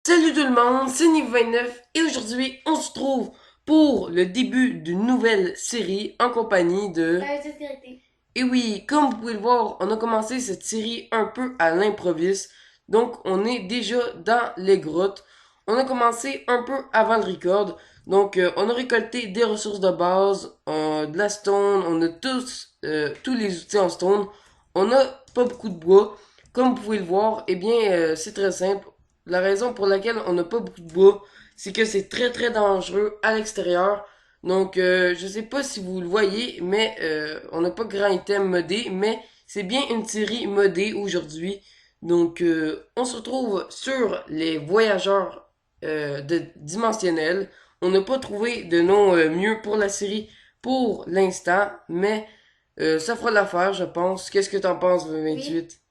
Salut tout le monde, c'est Nive29 et aujourd'hui on se trouve pour le début d'une nouvelle série en compagnie de... Toute vérité. Et oui, comme vous pouvez le voir, on a commencé cette série un peu à l'improviste, donc on est déjà dans les grottes. On a commencé un peu avant le record, donc on a récolté des ressources de base, de la stone, on a tous les outils en stone. On a pas beaucoup de bois. Comme vous pouvez le voir, eh bien c'est très simple. La raison pour laquelle on n'a pas beaucoup de bois, c'est que c'est très très dangereux à l'extérieur. Donc, je sais pas si vous le voyez, mais on n'a pas grand item modé, mais c'est bien une série modée aujourd'hui. Donc, on se retrouve sur les voyageurs dimensionnels. On n'a pas trouvé de nom mieux pour la série pour l'instant, mais ça fera l'affaire, je pense. Qu'est-ce que t'en penses, Oui. 28?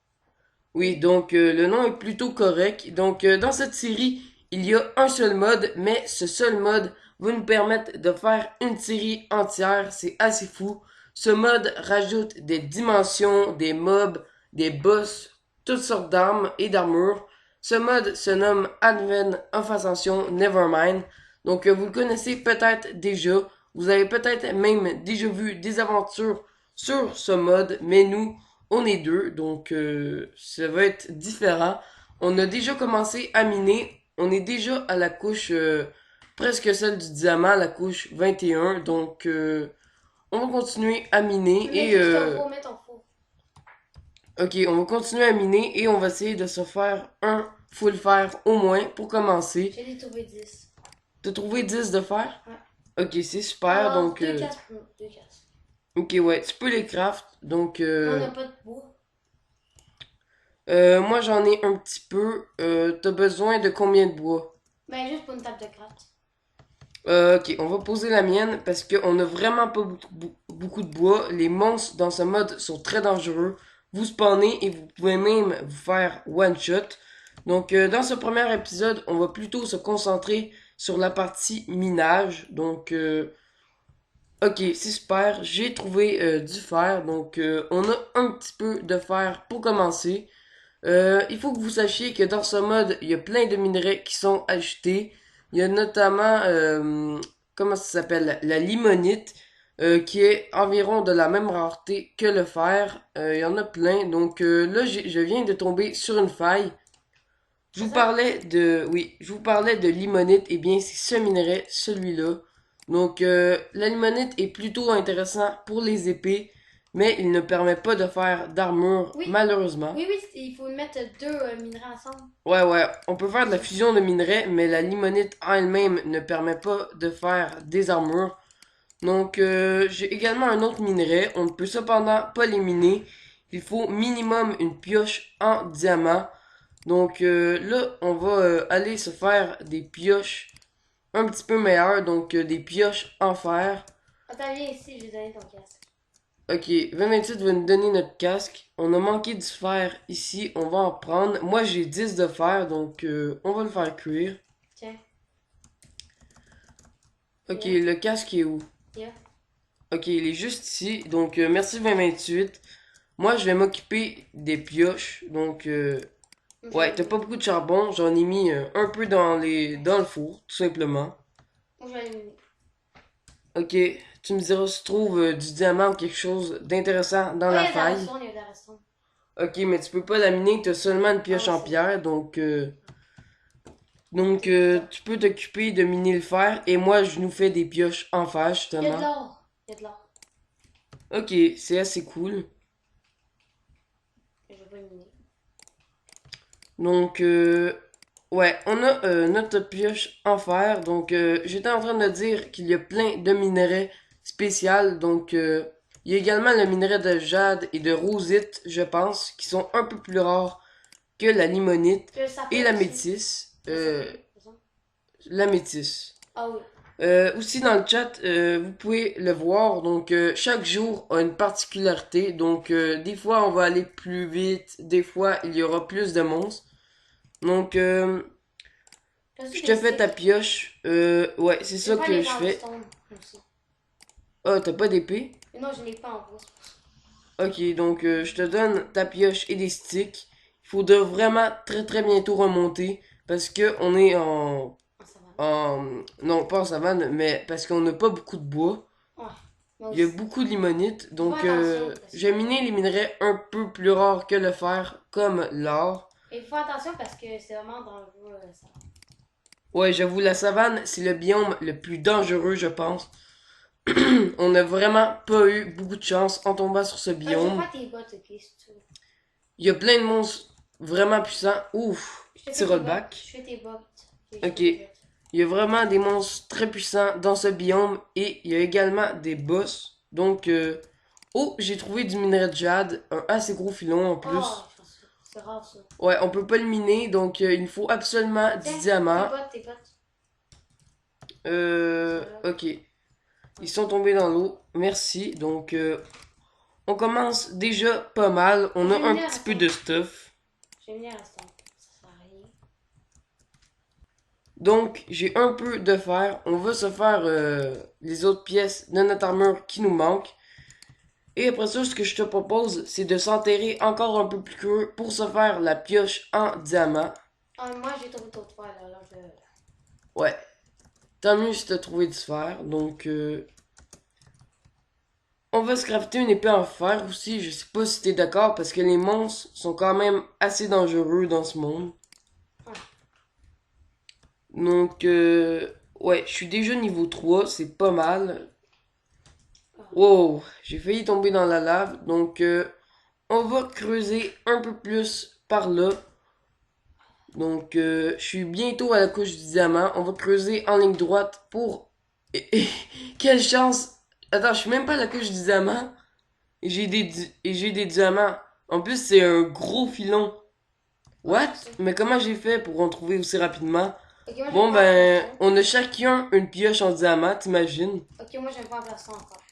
Oui, donc le nom est plutôt correct. Donc dans cette série, il y a un seul mode, mais ce seul mode va nous permettre de faire une série entière. C'est assez fou. Ce mode rajoute des dimensions, des mobs, des boss, toutes sortes d'armes et d'armures. Ce mode se nomme Advent of Ascension Nevermind. Donc vous le connaissez peut-être déjà. Vous avez peut-être même déjà vu des aventures sur ce mode, mais nous, on est deux, donc ça va être différent. On a déjà commencé à miner. On est déjà à la couche presque celle du diamant, la couche 21. Donc on va continuer à miner Mets juste ton four, mets ton four. ok, on va continuer à miner et on va essayer de se faire un full fer au moins pour commencer. J'ai trouvé 10. T'as trouvé 10 de fer? Ouais. Ok, c'est super. Alors, Donc deux cases plus. Deux cases. ok, ouais, tu peux les craft. Donc Mais on n'a pas de bois. moi j'en ai un petit peu. T'as besoin de combien de bois? Ben, juste pour une table de craft. Ok, on va poser la mienne parce qu'on a vraiment pas beaucoup de bois. Les monstres dans ce mode sont très dangereux. Vous spawnez et vous pouvez même vous faire one shot. Donc dans ce premier épisode, on va plutôt se concentrer sur la partie minage. Donc ok, c'est super. J'ai trouvé du fer. Donc on a un petit peu de fer pour commencer. Il faut que vous sachiez que dans ce mode, il y a plein de minerais qui sont ajoutés. Il y a notamment, comment ça s'appelle, la limonite, qui est environ de la même rareté que le fer. Il y en a plein. Donc là, je viens de tomber sur une faille. Je C'est vous ça? parlais oui, je vous parlais de limonite. Eh bien, c'est ce minerai, celui-là. Donc, la limonite est plutôt intéressant pour les épées, mais il ne permet pas de faire d'armure, Oui. malheureusement. Oui, oui, il faut mettre deux minerais ensemble. Ouais, ouais, on peut faire de la Ça. fusion de minerais, mais la limonite en elle-même ne permet pas de faire des armures. Donc, j'ai également un autre minerai. On ne peut cependant pas les miner. Il faut minimum une pioche en diamant. Donc, là, on va aller se faire des pioches un petit peu meilleures. Donc, des pioches en fer. Attends, viens ici, j'ai donné ton casque. Ok, 2028 va nous donner notre casque. On a manqué du fer ici, on va en prendre. Moi j'ai 10 de fer, donc on va le faire cuire. Tiens, Ok, viens, le casque est où? viens. Ok, il est juste ici, donc merci 2028. Moi je vais m'occuper des pioches, donc Moi, je vais ouais, t'as pas éliminer. beaucoup de charbon, j'en ai mis un peu dans le four, tout simplement. Moi, je vais éliminer. Ok, tu me diras si tu trouves du diamant ou quelque chose d'intéressant dans Oh, il la y a de la faille. redstone, il y a de la redstone. Ok, mais tu peux pas la miner, t'as seulement une Ah pioche ouais, en c'est vrai. pierre, donc, C'est pour ça. tu peux t'occuper de miner le fer et moi je nous fais des pioches en fer Il y a de justement. l'or. Il y a de l'or. Ok, c'est assez cool. Je vais pas éliminer. Donc, ouais, on a notre pioche en fer. Donc, j'étais en train de dire qu'il y a plein de minerais spéciaux. Donc, il y a également le minerai de jade et de rosite, je pense, qui sont un peu plus rares que la limonite Le et saphir la aussi. métisse. Le saphir, c'est ça? La métisse. Ah oui. Aussi dans le chat, vous pouvez le voir. Donc chaque jour a une particularité. Donc des fois on va aller plus vite, des fois il y aura plus de monstres. Donc J'ai je des te fais ta sticks. pioche. Ouais, c'est Je vais ça faire que des je fais. cobblestone aussi. Ah, t'as pas d'épée? Mais non, je n'ai pas en bois. Ok, donc je te donne ta pioche et des sticks. Il faudra vraiment très très bientôt remonter parce que on est en, Ah, ça va. non pas en savane, mais parce qu'on n'a pas beaucoup de bois. Ouais, moi Il y a aussi. beaucoup de limonite, Fais donc attention parce je vais que. miner les minerais un peu plus rares que le fer, comme l'or. Et fais attention parce que c'est vraiment dangereux, ça. Ouais, j'avoue, la savane, c'est le biome le plus dangereux, je pense. On n'a vraiment pas eu beaucoup de chance en tombant sur ce Je biome. prends tes bottes, ok, si tu veux. Il y a plein de monstres vraiment puissants. Ouf, Je te petit fais tes bottes. rollback. Je fais tes bottes. Ok, je Ok, fais tes bottes. il y a vraiment des monstres très puissants dans ce biome et il y a également des boss. Donc, oh, j'ai trouvé du minerai de jade, un assez gros filon en Oh, plus. c'est rare ça. Ouais, on peut pas le miner, donc il me faut absolument du Tiens, diamant. tes bottes. Ils sont là. Ok, ils sont tombés dans l'eau. Merci. Donc, on commence déjà pas mal. On Je a vais un venir à petit peu ça. de stuff. Je vais venir à ça. Ça sert à rien. Donc, j'ai un peu de fer. On va se faire les autres pièces de notre armure qui nous manquent. Et après ça, ce que je te propose, c'est de s'enterrer encore un peu plus creux pour se faire la pioche en diamant. Ah, moi j'ai trouvé ton toit là. Alors je... Ouais, tant mieux si t'as trouvé du fer. Donc, on va se crafter une épée en fer aussi. Je sais pas si t'es d'accord parce que les monstres sont quand même assez dangereux dans ce monde. Ouais. Donc, ouais, je suis déjà niveau 3, c'est pas mal. Ah. Wow, j'ai failli tomber dans la lave. Donc, on va creuser un peu plus par là. Donc, je suis bientôt à la couche du diamant. On va creuser en ligne droite pour... Quelle chance! Attends, je suis même pas à la couche du diamant. Et j'ai des diamants. En plus, c'est un gros filon. Ouais, What? je sais. Mais comment j'ai fait pour en trouver aussi rapidement? Ok, moi j'aime Bon, pas en ben, plastron. on a chacun une pioche en diamant, t'imagines? Ok, moi j'aime pas en plastron encore.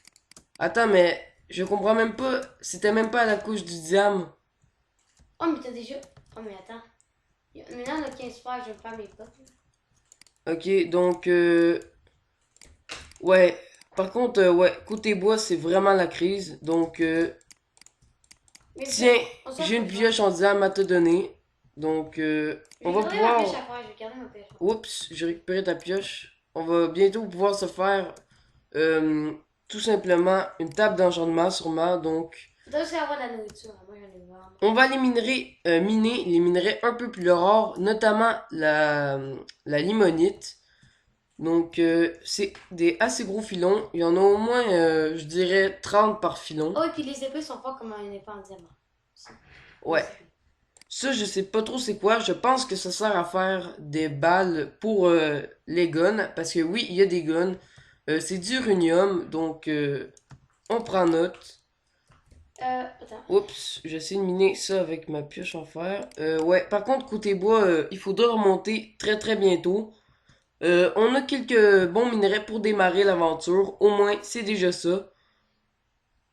Attends, mais je comprends même pas. C'était même pas à la couche du diamant. Oh, mais t'as déjà. Oh, mais attends. Maintenant, on a 15 paires, je vais me faire mes potes. Ok, donc, ouais. Par contre, ouais, côté bois, c'est vraiment la crise. Donc, Mais tiens, on s'en j'ai fout, une je pense. pioche en diamant à te donner. Donc, Je on vais va garder ma pêche à pouvoir... faire, je vais garder ma pêche à faire. Oups, j'ai récupéré ta pioche. On va bientôt pouvoir se faire euh, tout simplement une table d'enchantement, sûrement. Donc, Faudrait aussi avoir de la nourriture, hein. Moi j'en ai vraiment. on va les miner les minerais un peu plus rares, notamment la limonite. Donc, c'est des assez gros filons. Il y en a au moins, je dirais, 30 par filon. Oh, et puis les épées sont pas comme une épée en diamant. Aussi. Ouais. Ça, je sais pas trop c'est quoi. Je pense que ça sert à faire des balles pour les guns. Parce que oui, il y a des guns. C'est du runium, donc on prend note. Attends. Oups, j'essaie de miner ça avec ma pioche en fer. Ouais, par contre, côté bois, il faudra remonter très très bientôt. On a quelques bons minerais pour démarrer l'aventure. Au moins, c'est déjà ça.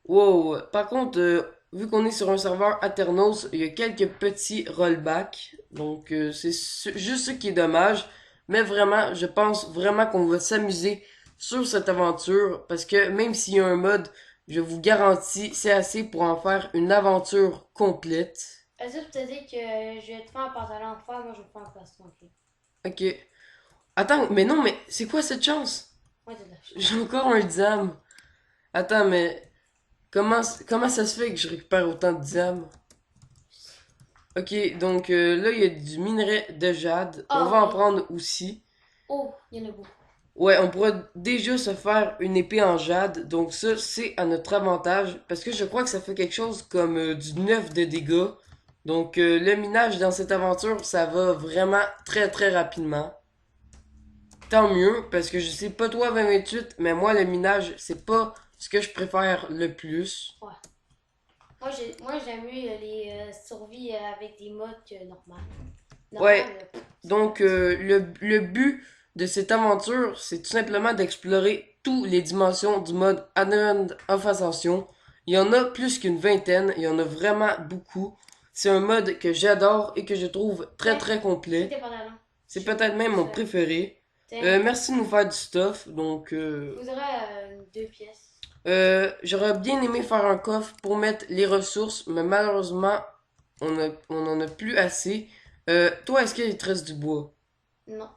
Wow. Par contre, vu qu'on est sur un serveur Aternos, il y a quelques petits rollbacks. Donc, juste ce qui est dommage. Mais vraiment, je pense vraiment qu'on va s'amuser sur cette aventure. Parce que même s'il y a un mode, je vous garantis, c'est assez pour en faire une aventure complète. Est-ce que tu te dis que je vais te faire un pantalon en fer, moi je vais te faire un plastron, ok? Ok. Attends, mais non, mais c'est quoi cette chance? Ouais, t'as de la chance. J'ai encore un diamant. Attends, mais comment ça se fait que je récupère autant de diamants? Ok, donc là, il y a du minerai de jade. On Oh, va en oui. prendre aussi. Oh, il y en a beaucoup. Ouais, on pourra déjà se faire une épée en jade. Donc ça, c'est à notre avantage. Parce que je crois que ça fait quelque chose comme du 9 de dégâts. Donc le minage dans cette aventure, ça va vraiment très très rapidement. Tant mieux, parce que je sais pas toi 2028, mais moi le minage, c'est pas ce que je préfère le plus. Ouais. Moi j'aime mieux les survies avec des modes que normal. Ouais, Normal, donc le but de cette aventure, c'est tout simplement d'explorer toutes les dimensions du mode Island of Ascension. Il y en a plus qu'une vingtaine, il y en a vraiment beaucoup. C'est un mode que j'adore et que je trouve très Tiens, très c'est complet. tes pantalons. C'est peut-être même mon Ça. préféré. Tiens, Merci de nous faire du stuff. Donc, je voudrais 2 pièces. j'aurais bien aimé faire un coffre pour mettre les ressources, mais malheureusement, on en a plus assez. Toi, est-ce qu'il te reste du bois? Non.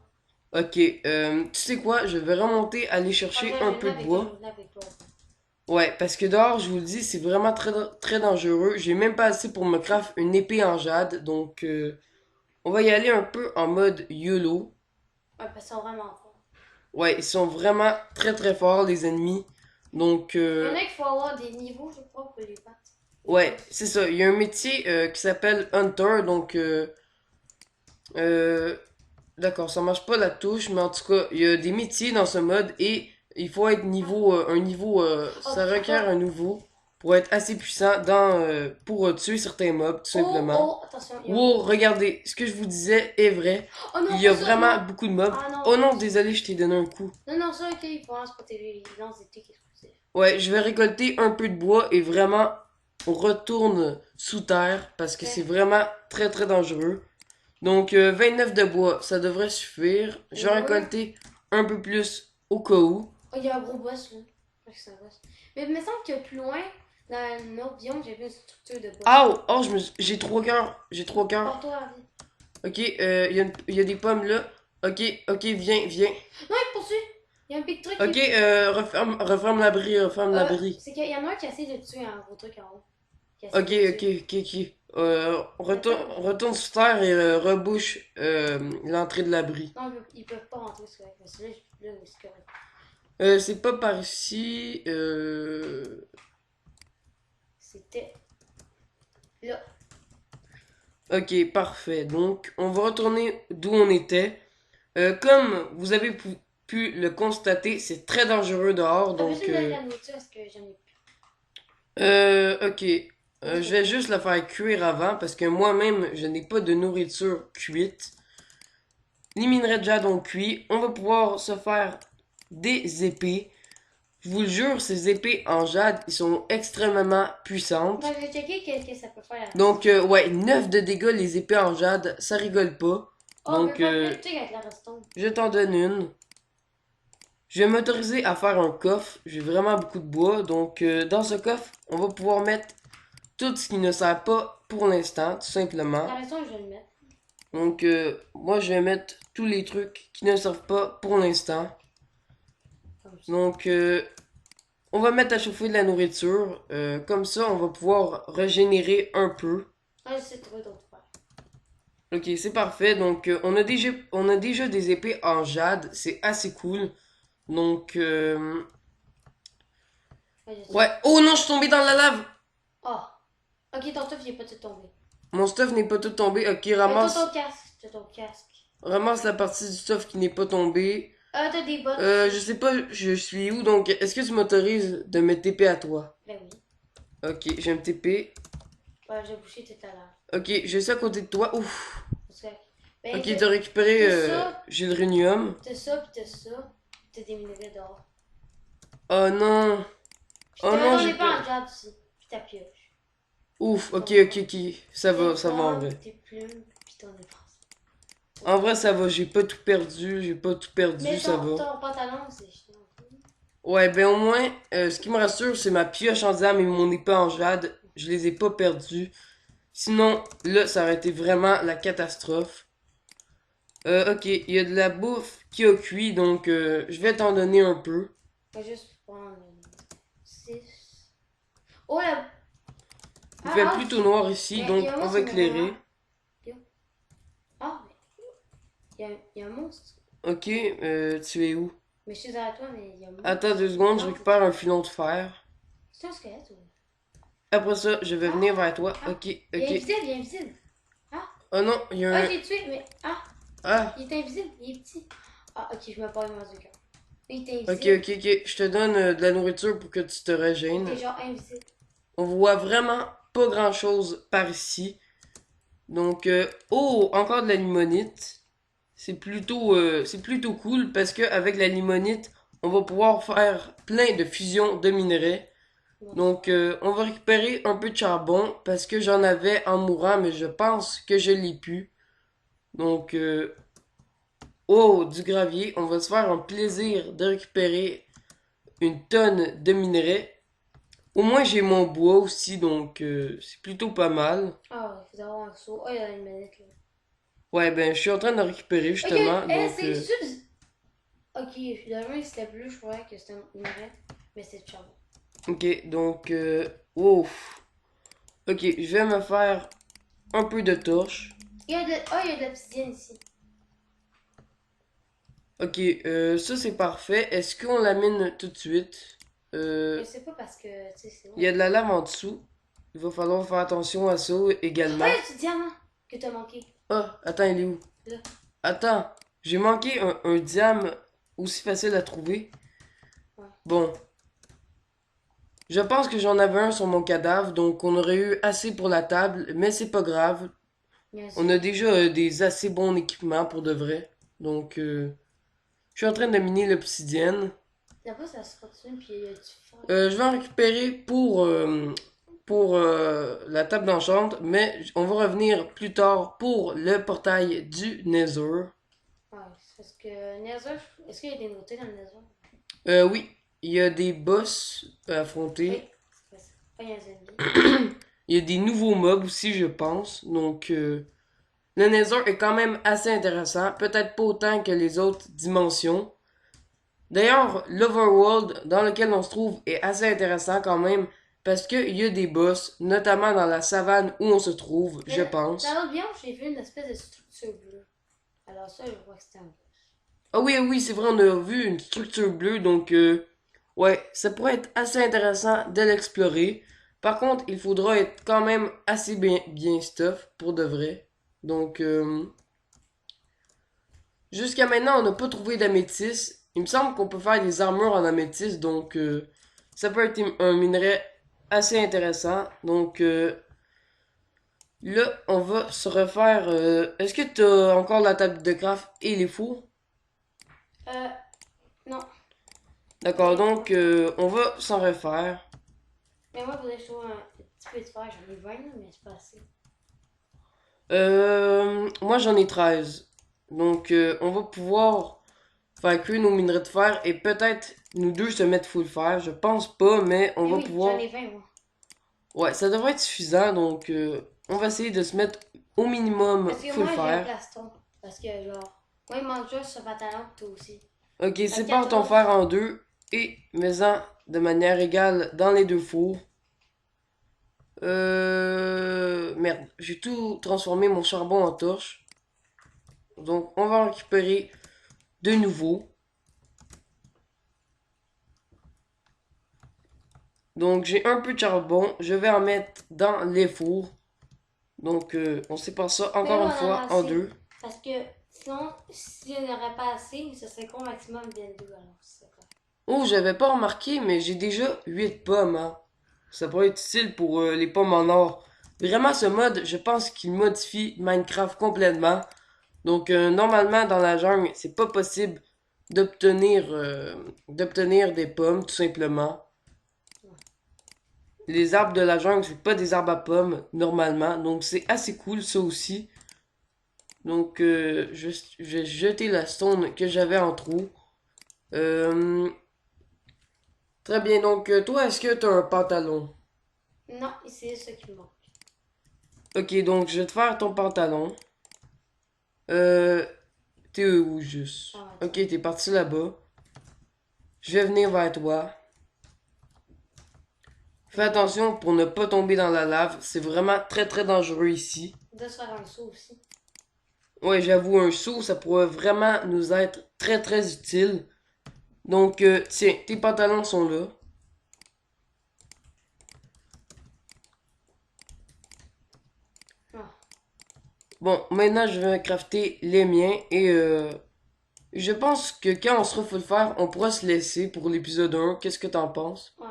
Ok, tu sais quoi? Je vais remonter, aller Ah, chercher je un vais venir peu de avec toi, je bois. vais venir avec toi. Ouais, parce que dehors, je vous le dis, c'est vraiment très, très dangereux. J'ai même pas assez pour me craft une épée en jade, donc on va y aller un peu en mode YOLO. Ouais, parce qu'ils sont vraiment forts. Ouais, ils sont vraiment très très forts, les ennemis. Donc, Il y en a qu'il faut avoir des niveaux, je crois, pour les battre. Je ouais, pense. c'est ça. Il y a un métier qui s'appelle Hunter, donc, euh, d'accord, ça marche pas la touche, mais en tout cas, il y a des métiers dans ce mode et il faut être niveau, un niveau, Oh, ça requiert un nouveau pour être assez puissant pour tuer certains mobs, tout oh, simplement. oh, attention, il y a un Wow, monstre. regardez, ce que je vous disais est vrai. Oh Il non, y pas a ça, vraiment non. beaucoup de mobs. Ah non, Oh non, ça. désolé, je t'ai donné un coup. Non, non, ça, ok, il faut se protéger. Il lance des tics explosifs. Ouais, je vais récolter un peu de bois et vraiment, on retourne sous terre parce que Ok. c'est vraiment très très dangereux. Donc, 29 de bois, ça devrait suffire. Je vais Ouais. récolter un peu plus au cas où. Oh, il y a un gros boss, là. Je crois que c'est un boss. Mais il me semble que plus loin, dans notre biome, j'ai vu une structure de boss. Ah, oh, oh, j'ai 3 cœurs. J'ai 3 cœurs. Porte-toi à vie. Ok, il y a des pommes là. Ok, ok, viens, viens. Non, il te poursuit. Il y a un big truc Ok, qui. referme l'abri, referme l'abri. C'est qu'il y en a un qui essaie de tuer un gros truc en haut. Qui essaie Ok, de le ok, tuer. ok, ok. Retourne, Attends. retourne sur terre et rebouche l'entrée de l'abri. Non, ils peuvent pas rentrer, c'est correct. Mais c'est là, c'est correct. C'est pas par ici. C'était là. Ok, parfait. Donc, on va retourner d'où on était. Comme vous avez pu le constater, c'est très dangereux dehors. T'as besoin Donc, de la nourriture parce que j'en ai plus. ok. Moi, je Je vais vais faire. juste le faire cuire avant parce que moi-même, je n'ai pas de nourriture cuite. Les minerais de jade ont cuit. On va pouvoir se faire des épées. Je vous le jure, ces épées en jade, ils sont extrêmement puissantes. Moi, je vais checker qu'est-ce que ça peut faire la Donc, redstone. ouais, 9 de dégâts les épées en jade, ça rigole pas. Oh, mais Donc, pas plus de trucs avec la redstone. je t'en donne une. Je vais m'autoriser à faire un coffre. J'ai vraiment beaucoup de bois. Donc, dans ce coffre, on va pouvoir mettre tout ce qui ne sert pas pour l'instant, tout simplement. La redstone, je vais le mettre. Donc, moi, je vais mettre tous les trucs qui ne servent pas pour l'instant. Comme ça. Donc, on va mettre à chauffer de la nourriture. Comme ça, on va pouvoir régénérer un peu. Ah, j'essaie de trouver d'autres faire. Ok, c'est parfait. Donc, on a déjà des épées en jade. C'est assez cool. Donc, Ouais, je ouais. sais. Oh non, je suis tombé dans la lave. Oh. Ok, ton stuff, il est pas tout tombé. Mon stuff n'est pas tout tombé. Ok, Mais toi, ton ramasse, casque. T'as ton casque. ramasse la partie du stuff qui n'est pas tombée. Ah, t'as des bottes aussi. Je sais pas, je suis où. Donc, est-ce que tu m'autorises de me TP à toi? Ben oui. Ok, je vais me TP. Ouais, j'ai bouché tout à l'heure. Ok, je suis à côté de toi. Ouf. C'est correct. Ben, Ok, t'as récupéré. t'as ça, J'ai le rhenium. pis t'as ça. T'as des minerais d'or. Oh non. Pis Oh t'as non, ton j'ai épée en pas. jade aussi. Pis ta pioche. Ouf, Ton ok, ok, ok. Ça va en vrai. tes plumes, pis ton épée. En vrai, ça va. J'ai pas tout perdu. J'ai pas tout perdu, Mais ça va. ton pantalon, c'est chiant. Ouais, ben au moins, ce qui me rassure, c'est ma pioche en diamant et mon épée en jade. Je les ai pas perdus. Sinon, là, ça aurait été vraiment la catastrophe. Ok, il y a de la bouffe qui a cuit, donc je vais t'en donner un peu. On va juste prendre 6. Oh là! Il fait Ah, plutôt noir ici, il donc y a un on monstre va au niveau éclairer. noir. Ah, mais il y a un monstre. Ok, tu es où? Mais je suis derrière toi, mais il y a un monstre. Attends 2 secondes, je Non, récupère un filon de fer. c'est un squelette ou. Après ça, je vais venir vers toi. Ah, Ok, il est ok. invisible, il est invisible. Oh non, il y a Ah, un... je l'ai tué, mais. Ah, Ah, il est invisible, il est petit. Ah, ok, je me parle dans deux cœur. Il est ok, invisible. ok, ok. Je te donne de la nourriture pour que tu te Il régènes. était genre invisible. On voit vraiment pas grand-chose par ici. Donc, oh, encore de la limonite. C'est plutôt cool parce que avec la limonite, on va pouvoir faire plein de fusions de minerais. Bon. Donc, on va récupérer un peu de charbon parce que j'en avais en mourant, mais je pense que je l'ai pu. Donc, oh, du gravier. On va se faire un plaisir de récupérer une tonne de minerais. Au moins, j'ai mon bois aussi, donc c'est plutôt pas mal. Ah, il faut avoir un saut. Oh, il y a une manette là. Ouais, ben, je suis en train de récupérer Ok, justement, donc... c'est sub. Ok, finalement, c'était bleu, je croyais que c'était un minerai, mais c'est du charbon. ok, donc... ouf. Ok, je vais me faire un peu de torche. Il y a de l'obsidienne ici. Ok, ça c'est parfait. Est-ce qu'on la mine tout de suite? Je Euh, sais pas parce que, tu sais, c'est il y loin. a de la lave en dessous. Il va falloir faire attention à ça Oh, il également. y a du diamant que t'as manqué. Ah, attends, il est où? Là. Attends, j'ai manqué un diamant aussi facile à trouver. Ouais, Bon, je pense que j'en avais un sur mon cadavre, donc on aurait eu assez pour la table, mais c'est pas grave. bien On sûr. a déjà des assez bons équipements pour de vrai. Donc, je suis en train de miner l'obsidienne. Là-bas, ça se continue, puis il y a du fer. Je vais en récupérer pour la table d'enchante, mais on va revenir plus tard pour le portail du Nether. Ouais, c'est parce que Nether, est-ce qu'il y a des nouveautés dans le Nether? Oui, il y a des boss à Oui, affronter. c'est ça. Ah, il y a un zombie. Il y a des nouveaux mobs aussi, je pense. Donc, le Nether est quand même assez intéressant. Peut-être pas autant que les autres dimensions. D'ailleurs, l'Overworld dans lequel on se trouve est assez intéressant quand même. Parce qu'il y a des boss, notamment dans la savane où on se trouve, je Mais dans pense. l'autre biome, j'ai vu une espèce de structure bleue. Alors ça, je vois que c'était un boss. Ah oui, oui, c'est vrai, on a vu une structure bleue, donc ouais, ça pourrait être assez intéressant de l'explorer. Par contre, il faudra être quand même assez bien stuff pour de vrai. Donc, jusqu'à maintenant, on n'a pas trouvé d'améthyste. Il me semble qu'on peut faire des armures en améthyste, donc ça peut être un minerai assez intéressant. Donc là, on va se refaire. Est-ce que tu as encore la table de craft et les fours? Euh, non. D'accord, Mais, donc on va s'en refaire. mais moi, il faudrait que je trouve un petit peu de fer. J'en ai 20, là, mais c'est pas assez. Moi j'en ai 13. Donc on va pouvoir faire cuire nos minerais de fer et peut-être nous deux se mettre full fer. Je pense pas, mais on Mais va oui, j'en pouvoir. ai 20, moi. Ouais, ça devrait être suffisant. Donc on va essayer de se mettre au minimum Parce que full moi, j'ai un fer. plastron. Parce que, genre, moi, il manque juste ce pantalon, toi aussi. Ok, Fait que sépare ton 14. fer en deux et mets-en de manière égale dans les deux fours. Merde, j'ai tout transformé mon charbon en torche. Donc on va en récupérer de nouveau. Donc j'ai un peu de charbon, je vais en mettre dans les fours. Donc on sépare ça Mais encore là, une on en a fois en assez. deux. Parce que sinon, si on n'aurait pas assez, ce serait quoi au maximum 22 alors c'est quoi? Oh, j'avais pas remarqué, mais j'ai déjà 8 pommes, hein. Ça pourrait être utile pour les pommes en or. Vraiment, ce mode, je pense qu'il modifie Minecraft complètement. Donc normalement, dans la jungle, c'est pas possible d'obtenir des pommes, tout simplement. Les arbres de la jungle, c'est pas des arbres à pommes, normalement. Donc c'est assez cool, ça aussi. Donc, je vais jeter la stone que j'avais en trop. Euh, très bien. Donc, toi, est-ce que tu as un pantalon? Non, c'est ce qui me manque. Ok, donc je vais te faire ton pantalon. Euh, t'es où juste? Ah, Ok, attends. t'es parti là-bas. Je vais venir vers toi. Fais attention pour ne pas tomber dans la lave. C'est vraiment très très dangereux ici. De se faire un saut aussi. Ouais, j'avoue, un seau, ça pourrait vraiment nous être très très utile. Donc, tiens, tes pantalons sont là. Ah. Bon, maintenant je vais crafter les miens et je pense que quand on sera full faire, on pourra se laisser pour l'épisode 1. Qu'est-ce que t'en penses? Ouais.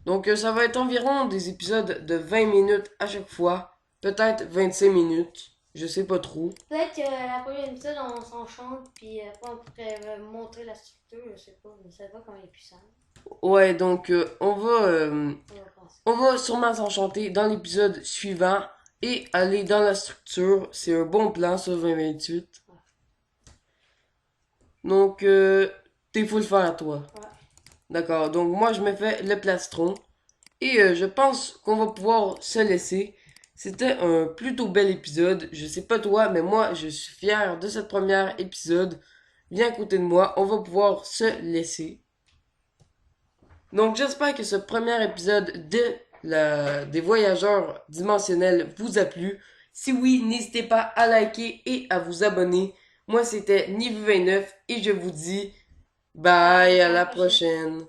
Donc ça va être environ des épisodes de 20 minutes à chaque fois. Peut-être 25 minutes. Je sais pas trop. Peut-être que la prochaine épisode, on s'enchante, puis après, on pourrait montrer la structure, je sais pas, mais ça va quand il est puissant. Ouais, donc On va penser. on va sûrement s'enchanter dans l'épisode suivant et aller dans la structure. C'est un bon plan sur 2028. Ouais. Donc t'es full faire à toi. Ouais. D'accord, donc moi je me fais le plastron. Et je pense qu'on va pouvoir se laisser. C'était un plutôt bel épisode. Je sais pas toi, mais moi, je suis fier de cette première épisode. Viens à côté de moi, on va pouvoir se laisser. Donc, j'espère que ce premier épisode des voyageurs dimensionnels vous a plu. Si oui, n'hésitez pas à liker et à vous abonner. Moi, c'était Nivu29 et je vous dis bye, Bye, à à la la prochaine. prochaine.